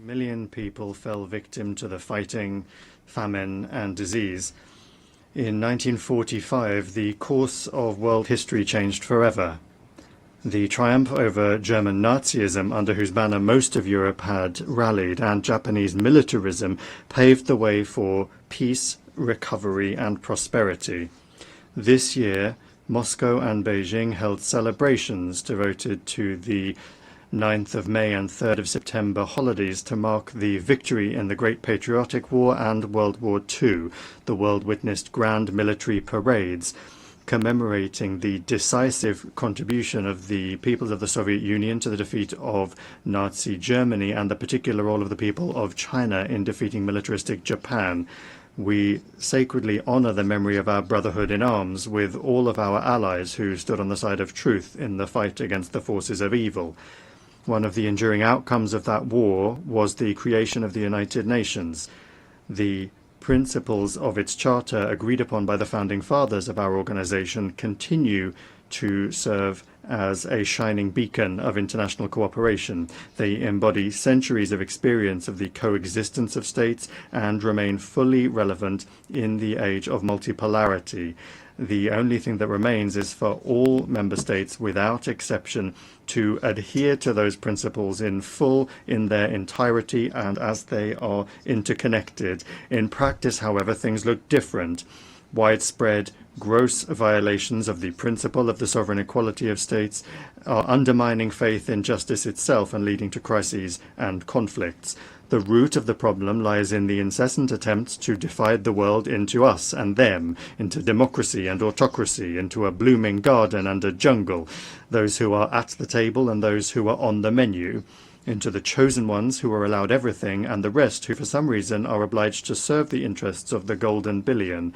million people fell victim to the fighting, famine, and disease. In 1945, the course of world history changed forever. The triumph over German Nazism, under whose banner most of Europe had rallied, and Japanese militarism paved the way for peace, recovery, and prosperity. This year, Moscow and Beijing held celebrations devoted to the 9th of May and 3rd of September holidays to mark the victory in the Great Patriotic War and World War II. The world witnessed grand military parades commemorating the decisive contribution of the peoples of the Soviet Union to the defeat of Nazi Germany and the particular role of the people of China in defeating militaristic Japan. We sacredly honor the memory of our brotherhood in arms with all of our allies who stood on the side of truth in the fight against the forces of evil. One of the enduring outcomes of that war was the creation of the United Nations. The principles of its charter, agreed upon by the founding fathers of our organization, continue to serve as a shining beacon of international cooperation. They embody centuries of experience of the coexistence of states and remain fully relevant in the age of multipolarity. The only thing that remains is for all member states, without exception, to adhere to those principles in full, in their entirety, and as they are interconnected. In practice, however, things look different. Widespread, gross violations of the principle of the sovereign equality of states are undermining faith in justice itself and leading to crises and conflicts. The root of the problem lies in the incessant attempts to divide the world into us and them, into democracy and autocracy, into a blooming garden and a jungle, those who are at the table and those who are on the menu, into the chosen ones who are allowed everything and the rest who for some reason are obliged to serve the interests of the golden billion.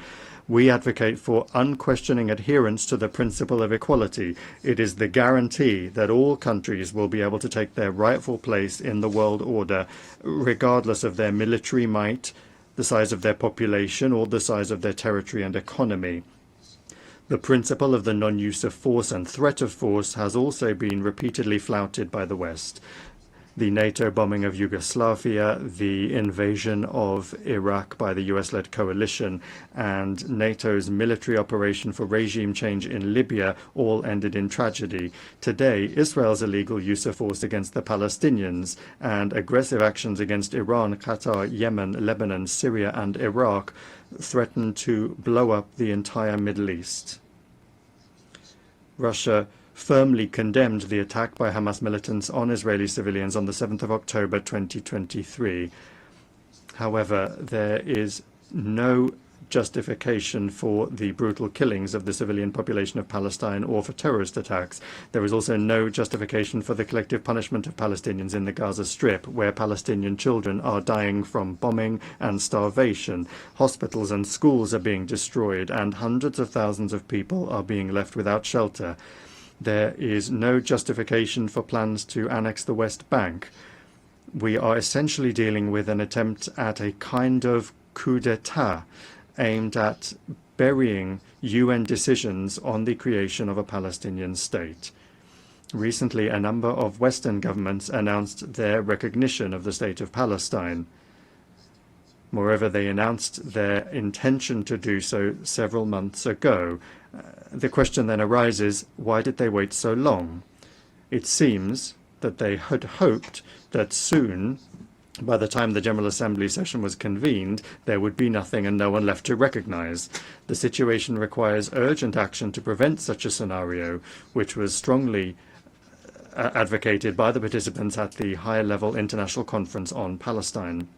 We advocate for unquestioning adherence to the principle of equality. It is the guarantee that all countries will be able to take their rightful place in the world order, regardless of their military might, the size of their population, or the size of their territory and economy. The principle of the non-use of force and threat of force has also been repeatedly flouted by the West. The NATO bombing of Yugoslavia, the invasion of Iraq by the US-led coalition, and NATO's military operation for regime change in Libya all ended in tragedy. Today, Israel's illegal use of force against the Palestinians and aggressive actions against Iran, Qatar, Yemen, Lebanon, Syria, and Iraq threaten to blow up the entire Middle East. Russia firmly condemned the attack by Hamas militants on Israeli civilians on the 7th of October 2023. However, there is no justification for the brutal killings of the civilian population of Palestine or for terrorist attacks. There is also no justification for the collective punishment of Palestinians in the Gaza Strip, where Palestinian children are dying from bombing and starvation. Hospitals and schools are being destroyed, and hundreds of thousands of people are being left without shelter. There is no justification for plans to annex the West Bank. We are essentially dealing with an attempt at a kind of coup d'etat aimed at burying UN decisions on the creation of a Palestinian state. Recently, a number of Western governments announced their recognition of the state of Palestine. Moreover, they announced their intention to do so several months ago. The question then arises, why did they wait so long? It seems that they had hoped that soon, by the time the General Assembly session was convened, there would be nothing and no one left to recognize. The situation requires urgent action to prevent such a scenario, which was strongly advocated by the participants at the high-level international conference on Palestine.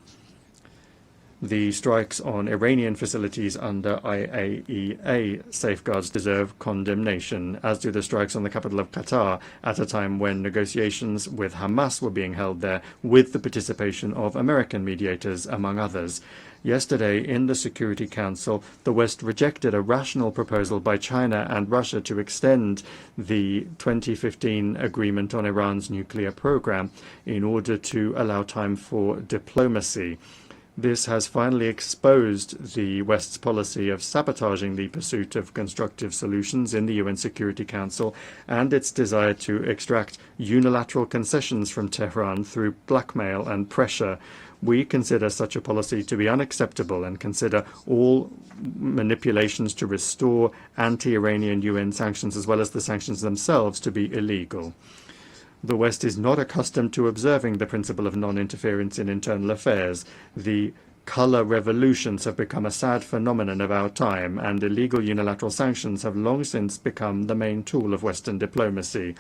The strikes on Iranian facilities under IAEA safeguards deserve condemnation, as do the strikes on the capital of Qatar at a time when negotiations with Hamas were being held there with the participation of American mediators, among others. Yesterday, in the Security Council, the West rejected a rational proposal by China and Russia to extend the 2015 agreement on Iran's nuclear program in order to allow time for diplomacy. This has finally exposed the West's policy of sabotaging the pursuit of constructive solutions in the UN Security Council and its desire to extract unilateral concessions from Tehran through blackmail and pressure. We consider such a policy to be unacceptable and consider all manipulations to restore anti-Iranian UN sanctions as well as the sanctions themselves to be illegal. The West is not accustomed to observing the principle of non-interference in internal affairs. The color revolutions have become a sad phenomenon of our time, and illegal unilateral sanctions have long since become the main tool of Western diplomacy.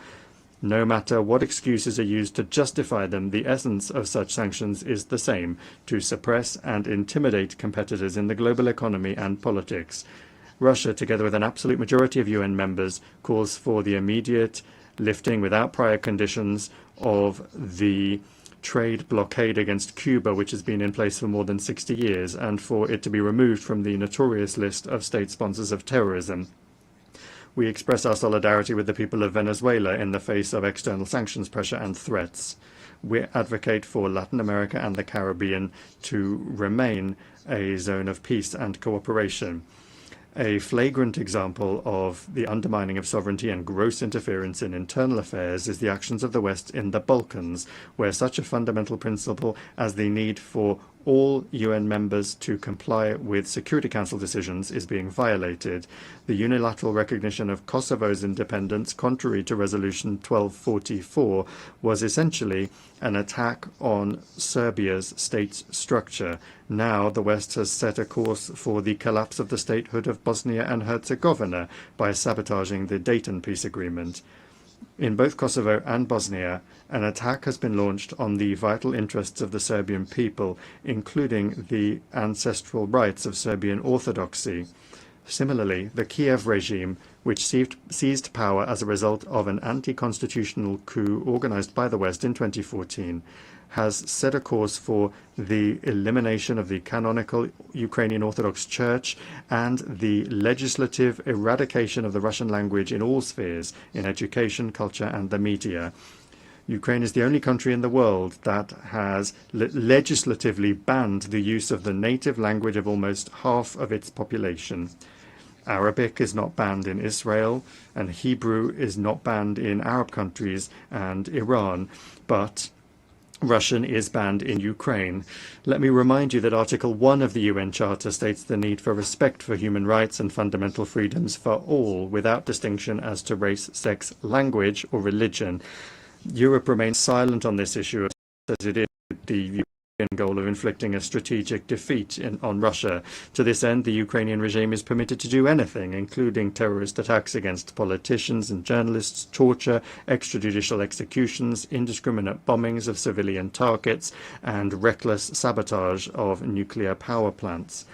No matter what excuses are used to justify them, the essence of such sanctions is the same: to suppress and intimidate competitors in the global economy and politics. Russia, together with an absolute majority of UN members, calls for the immediate lifting without prior conditions of the trade blockade against Cuba, which has been in place for more than 60 years, and for it to be removed from the notorious list of state sponsors of terrorism. We express our solidarity with the people of Venezuela in the face of external sanctions pressure and threats. We advocate for Latin America and the Caribbean to remain a zone of peace and cooperation. A flagrant example of the undermining of sovereignty and gross interference in internal affairs is the actions of the West in the Balkans, where such a fundamental principle as the need for all UN members to comply with Security Council decisions is being violated. The unilateral recognition of Kosovo's independence, contrary to Resolution 1244, was essentially an attack on Serbia's state structure. Now the West has set a course for the collapse of the statehood of Bosnia and Herzegovina by sabotaging the Dayton Peace Agreement. In both Kosovo and Bosnia, an attack has been launched on the vital interests of the Serbian people, including the ancestral rights of Serbian Orthodoxy. Similarly, the Kiev regime, which seized power as a result of an anti-constitutional coup organized by the West in 2014, has set a course for the elimination of the canonical Ukrainian Orthodox Church and the legislative eradication of the Russian language in all spheres, in education, culture, and the media. Ukraine is the only country in the world that has legislatively banned the use of the native language of almost half of its population. Arabic is not banned in Israel, and Hebrew is not banned in Arab countries and Iran, but Russian is banned in Ukraine. Let me remind you that Article 1 of the UN Charter states the need for respect for human rights and fundamental freedoms for all, without distinction as to race, sex, language, or religion. Europe remains silent on this issue, as it is the European goal of inflicting a strategic defeat on Russia. To this end, the Ukrainian regime is permitted to do anything, including terrorist attacks against politicians and journalists, torture, extrajudicial executions, indiscriminate bombings of civilian targets, and reckless sabotage of nuclear power plants.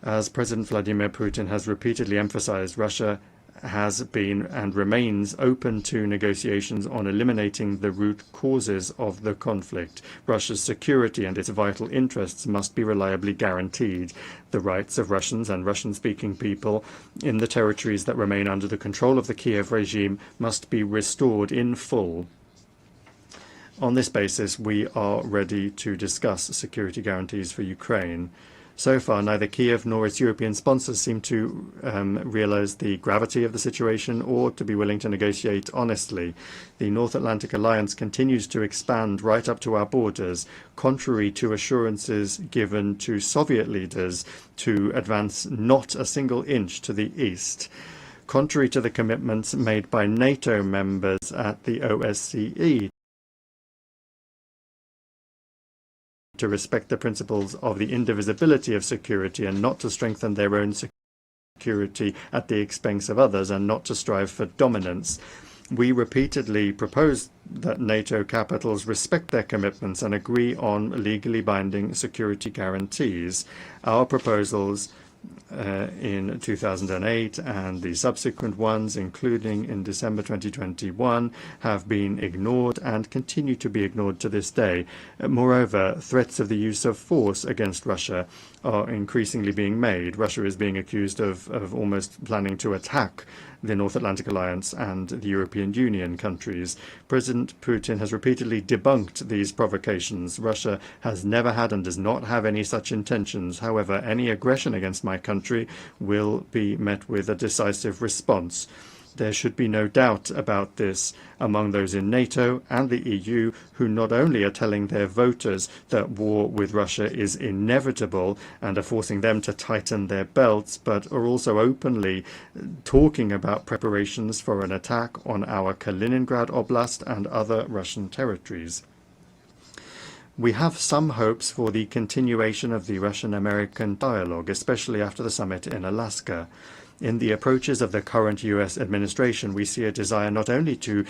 As President Vladimir Putin has repeatedly emphasized, Russia has been and remains open to negotiations on eliminating the root causes of the conflict. Russia's security and its vital interests must be reliably guaranteed. The rights of Russians and Russian-speaking people in the territories that remain under the control of the Kiev regime must be restored in full. On this basis, we are ready to discuss security guarantees for Ukraine. So far, neither Kiev nor its European sponsors seem to realize the gravity of the situation or to be willing to negotiate honestly. The North Atlantic Alliance continues to expand right up to our borders, contrary to assurances given to Soviet leaders to advance not a single inch to the east. Contrary to the commitments made by NATO members at the OSCE to respect the principles of the indivisibility of security and not to strengthen their own security at the expense of others and not to strive for dominance. We repeatedly propose that NATO capitals respect their commitments and agree on legally binding security guarantees. Our proposals in 2008 and the subsequent ones, including in December 2021, have been ignored and continue to be ignored to this day. Moreover, threats of the use of force against Russia are increasingly being made. Russia is being accused of almost planning to attack the North Atlantic Alliance and the European Union countries. President Putin has repeatedly debunked these provocations. Russia has never had and does not have any such intentions. However, any aggression against my country will be met with a decisive response. There should be no doubt about this among those in NATO and the EU, who not only are telling their voters that war with Russia is inevitable and are forcing them to tighten their belts, but are also openly talking about preparations for an attack on our Kaliningrad Oblast and other Russian territories. We have some hopes for the continuation of the Russian-American dialogue, especially after the summit in Alaska. In the approaches of the current US administration, we see a desire not only to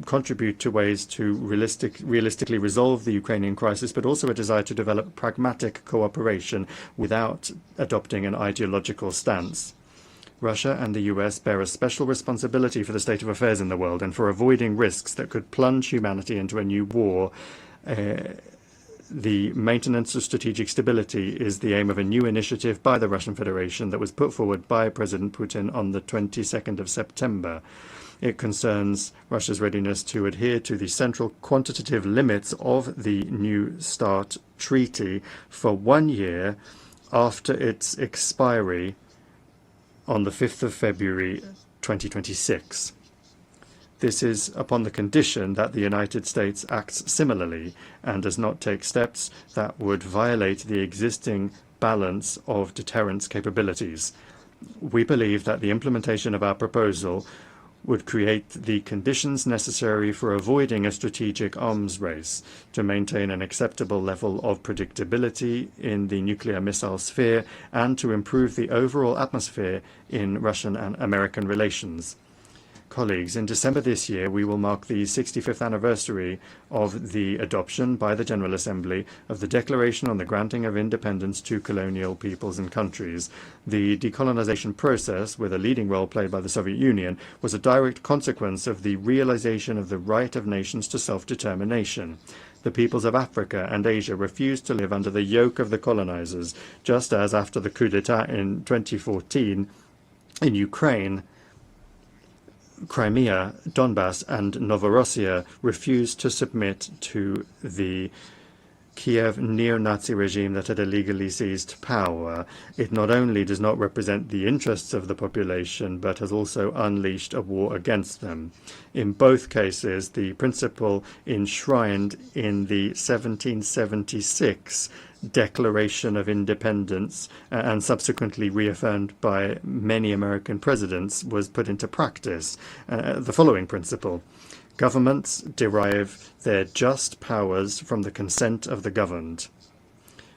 contribute to ways to realistically resolve the Ukrainian crisis, but also a desire to develop pragmatic cooperation without adopting an ideological stance. Russia and the US bear a special responsibility for the state of affairs in the world and for avoiding risks that could plunge humanity into a new war. The maintenance of strategic stability is the aim of a new initiative by the Russian Federation that was put forward by President Putin on the 22nd of September. It concerns Russia's readiness to adhere to the central quantitative limits of the New START treaty for 1 year after its expiry on the 5th of February 2026. This is upon the condition that the United States acts similarly and does not take steps that would violate the existing balance of deterrence capabilities. We believe that the implementation of our proposal would create the conditions necessary for avoiding a strategic arms race, to maintain an acceptable level of predictability in the nuclear missile sphere, and to improve the overall atmosphere in Russian and American relations. Colleagues, in December this year, we will mark the 65th anniversary of the adoption by the General Assembly of the Declaration on the Granting of Independence to Colonial Peoples and Countries. The decolonization process, with a leading role played by the Soviet Union, was a direct consequence of the realization of the right of nations to self-determination. The peoples of Africa and Asia refused to live under the yoke of the colonizers, just as after the coup d'etat in 2014 in Ukraine, Crimea, Donbass, and Novorossiya refused to submit to the Kiev neo-Nazi regime that had illegally seized power. It not only does not represent the interests of the population, but has also unleashed a war against them. In both cases, the principle enshrined in the 1776 Declaration of Independence and subsequently reaffirmed by many American presidents was put into practice. The following principle: governments derive their just powers from the consent of the governed.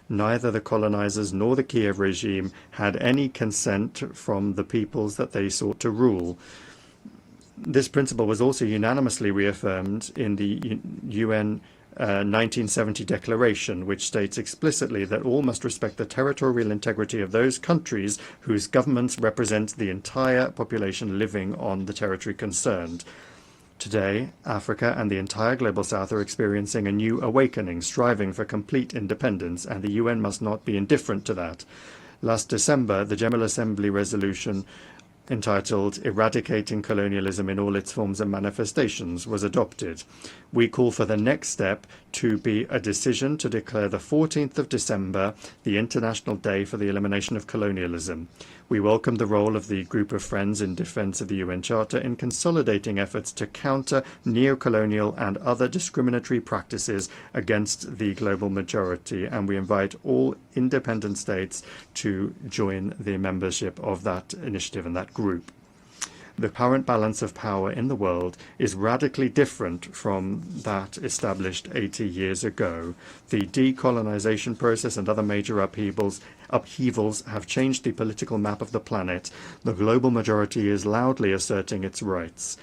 Neither the colonizers nor the Kiev regime had any consent from the peoples that they sought to rule. This principle was also unanimously reaffirmed in the UN 1970 Declaration, which states explicitly that all must respect the territorial integrity of those countries whose governments represent the entire population living on the territory concerned. Today, Africa and the entire Global South are experiencing a new awakening, striving for complete independence, and the UN must not be indifferent to that. Last December, the General Assembly resolution entitled Eradicating Colonialism in All Its Forms and Manifestations was adopted. We call for the next step to be a decision to declare the 14th of December the International Day for the Elimination of Colonialism. We welcome the role of the Group of Friends in Defense of the UN Charter in consolidating efforts to counter neo-colonial and other discriminatory practices against the global majority, and we invite all independent states to join the membership of that initiative and that group. The current balance of power in the world is radically different from that established 80 years ago. The decolonization process and other major upheavals have changed the political map of the planet. The global majority is loudly asserting its rights.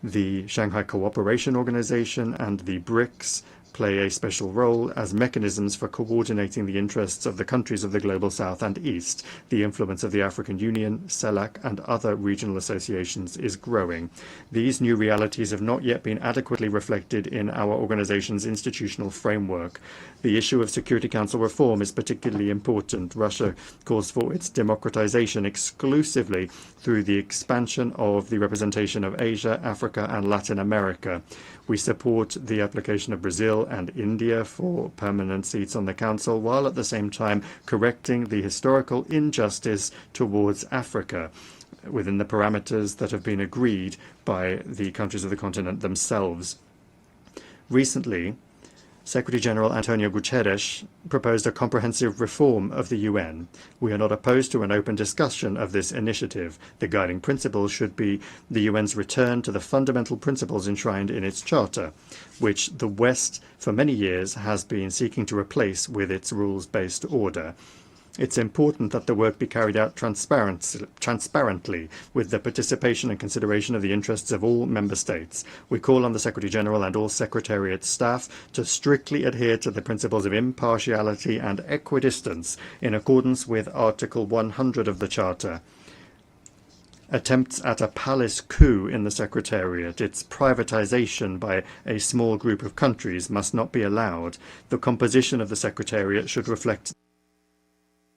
The Shanghai Cooperation Organization and the BRICS play a special role as mechanisms for coordinating the interests of the countries of the Global South and East. The influence of the African Union, CELAC, and other regional associations is growing. These new realities have not yet been adequately reflected in our organization's institutional framework. The issue of Security Council reform is particularly important. Russia calls for its democratization exclusively through the expansion of the representation of Asia, Africa, and Latin America. We support the application of Brazil and India for permanent seats on the Council, while at the same time correcting the historical injustice towards Africa within the parameters that have been agreed by the countries of the continent themselves. Recently, Secretary-General Antonio Guterres proposed a comprehensive reform of the UN. We are not opposed to an open discussion of this initiative. The guiding principle should be the UN's return to the fundamental principles enshrined in its charter, which the West for many years has been seeking to replace with its rules-based order. It's important that the work be carried out transparently, with the participation and consideration of the interests of all member states. We call on the Secretary-General and all Secretariat staff to strictly adhere to the principles of impartiality and equidistance in accordance with Article 100 of the Charter. Attempts at a palace coup in the Secretariat, its privatization by a small group of countries, must not be allowed. The composition of the Secretariat should reflect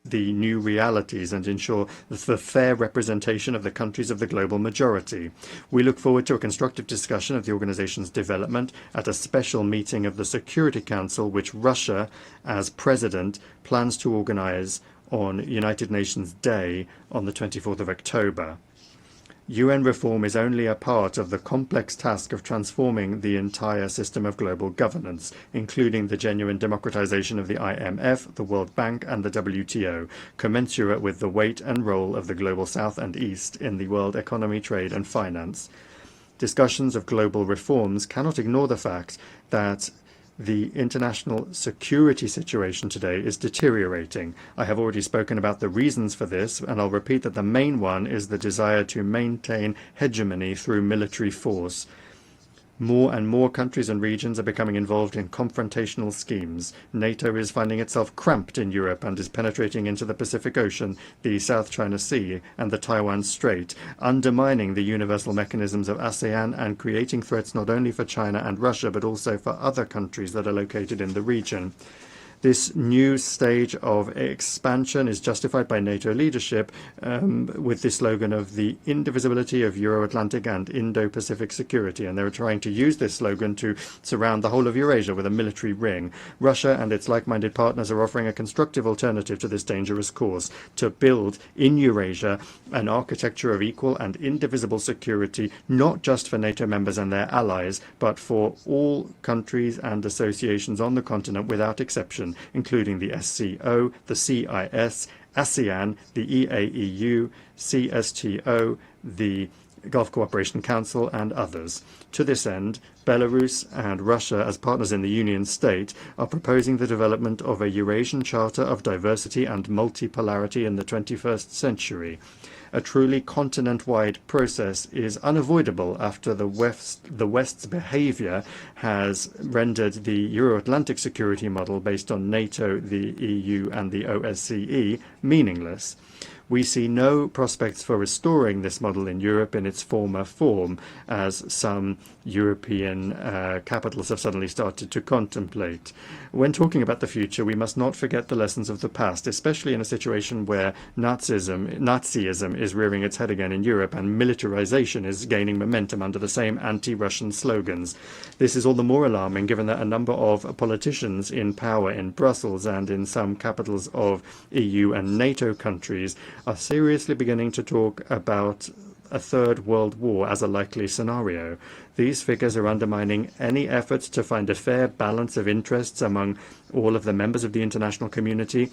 the new realities and ensure the fair representation of the countries of the global majority. We look forward to a constructive discussion of the organization's development at a special meeting of the Security Council, which Russia, as president, plans to organize on United Nations Day on the 24th of October. UN reform is only a part of the complex task of transforming the entire system of global governance, including the genuine democratization of the IMF, the World Bank, and the WTO, commensurate with the weight and role of the Global South and East in the world economy, trade, and finance. Discussions of global reforms cannot ignore the fact that the international security situation today is deteriorating. I have already spoken about the reasons for this, and I'll repeat that the main one is the desire to maintain hegemony through military force. More and more countries and regions are becoming involved in confrontational schemes. NATO is finding itself cramped in Europe and is penetrating into the Pacific Ocean, the South China Sea, and the Taiwan Strait, undermining the universal mechanisms of ASEAN and creating threats not only for China and Russia, but also for other countries that are located in the region. This new stage of expansion is justified by NATO leadership with the slogan of the indivisibility of Euro-Atlantic and Indo-Pacific security, and they're trying to use this slogan to surround the whole of Eurasia with a military ring. Russia and its like-minded partners are offering a constructive alternative to this dangerous course, to build in Eurasia an architecture of equal and indivisible security, not just for NATO members and their allies, but for all countries and associations on the continent without exception, including the SCO, the CIS, ASEAN, the EAEU, CSTO, the Gulf Cooperation Council, and others. To this end, Belarus and Russia, as partners in the Union State, are proposing the development of a Eurasian Charter of Diversity and Multipolarity in the 21st century. A truly continent-wide process is unavoidable after the West's behavior has rendered the Euro-Atlantic security model based on NATO, the EU, and the OSCE meaningless. We see no prospects for restoring this model in Europe in its former form, as some European capitals have suddenly started to contemplate. When talking about the future, we must not forget the lessons of the past, especially in a situation where Nazism is rearing its head again in Europe and militarization is gaining momentum under the same anti-Russian slogans. This is all the more alarming given that a number of politicians in power in Brussels and in some capitals of EU and NATO countries are seriously beginning to talk about a third world war as a likely scenario. These figures are undermining any efforts to find a fair balance of interests among all of the members of the international community,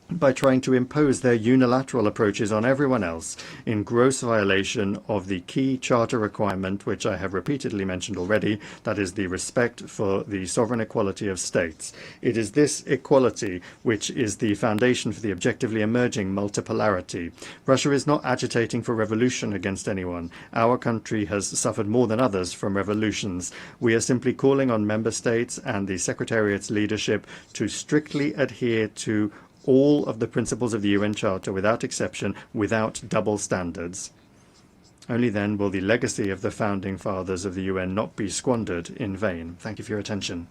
by trying to impose their unilateral approaches on everyone else in gross violation of the key charter requirement, which I have repeatedly mentioned already, that is the respect for the sovereign equality of states. It is this equality which is the foundation for the objectively emerging multipolarity. Russia is not agitating for revolution against anyone. Our country has suffered more than others from revolutions. We are simply calling on member states and the Secretariat's leadership to strictly adhere to all of the principles of the UN Charter without exception, without double standards. Only then will the legacy of the founding fathers of the UN not be squandered in vain. Thank you for your attention.